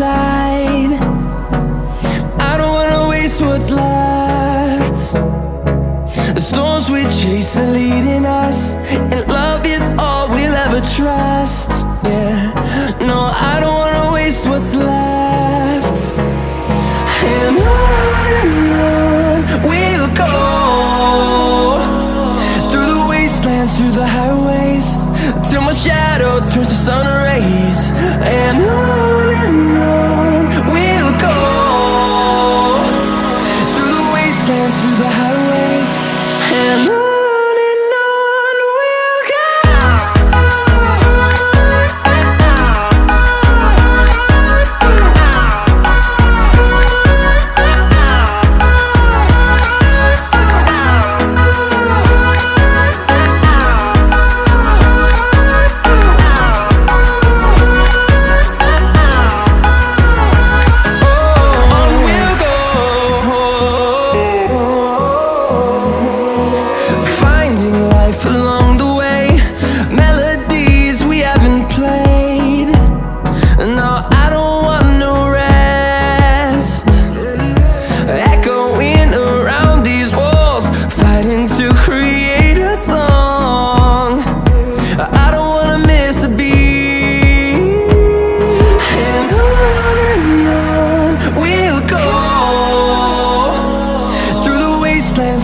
side. I don't wanna waste what's left. The storms we chase are leading us, and love is all we'll ever trust. Yeah, no, I don't wanna waste what's left. And on we'll go, through the wastelands, through the highways, till my shadow turns to sun rays. And on we'll go, through the wastelands, through the highways, and on we'll go.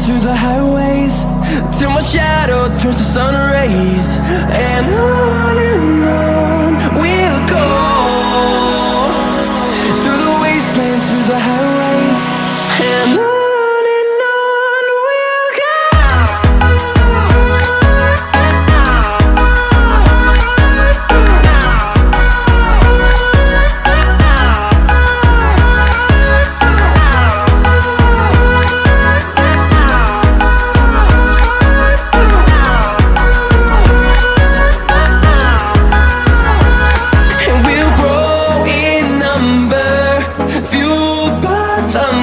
Through the highways, till my shadow turns to sun rays. And on we'll go, through the wastelands, through the highways, and on we'll go.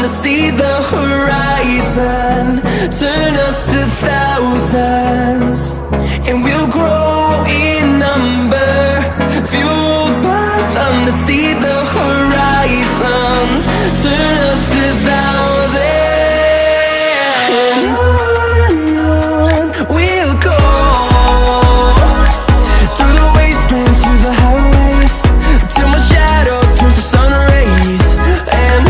To see the horizon turn us to thousands, and we'll grow in number, fueled by them. To see the horizon turn us to thousands, and on we'll go, through the wastelands, through the highways, till my shadow turns to sun rays. And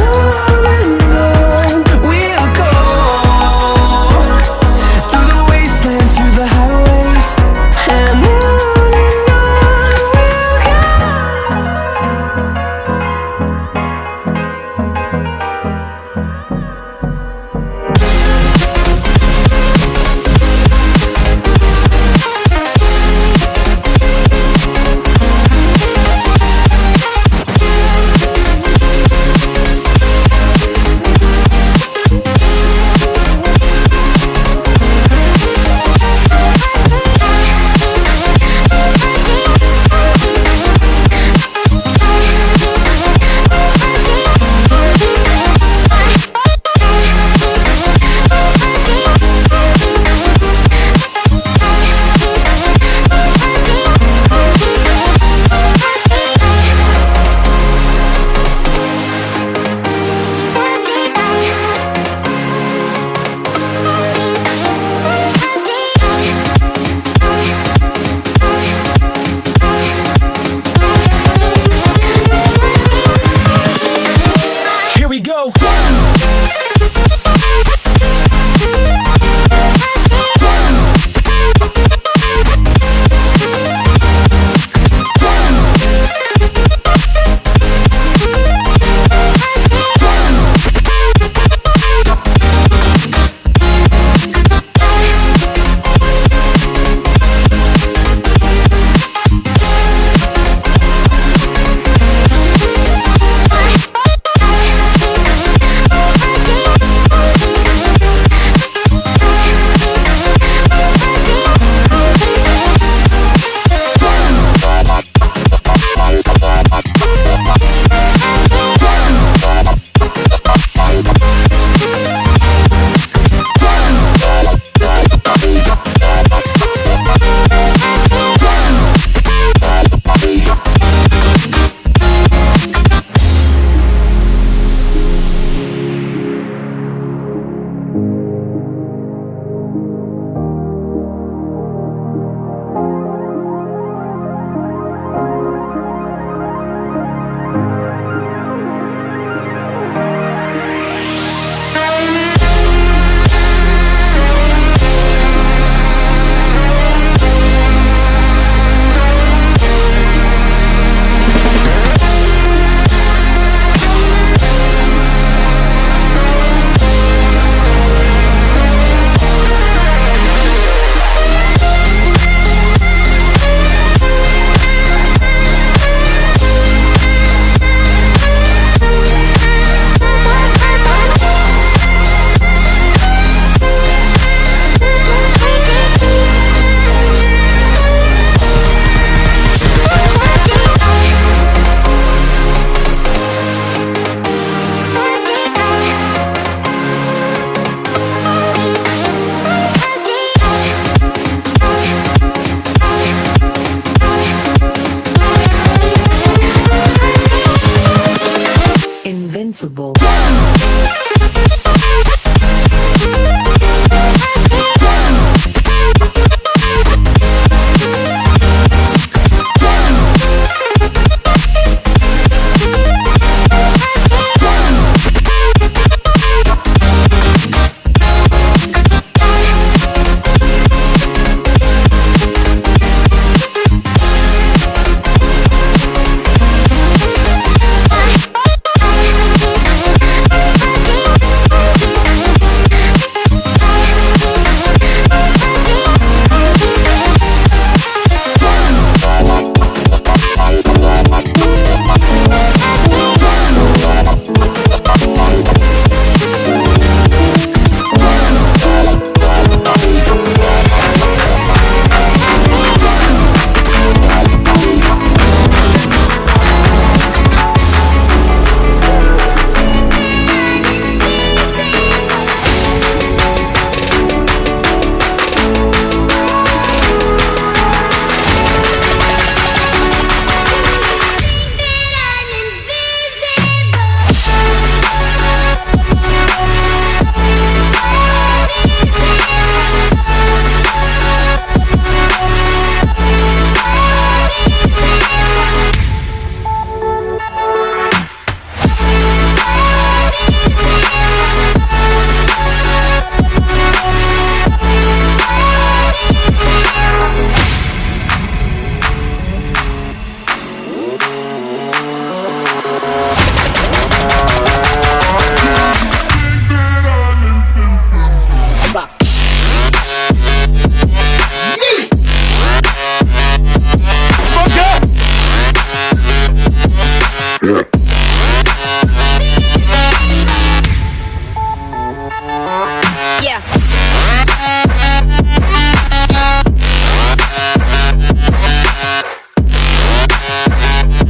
invincible.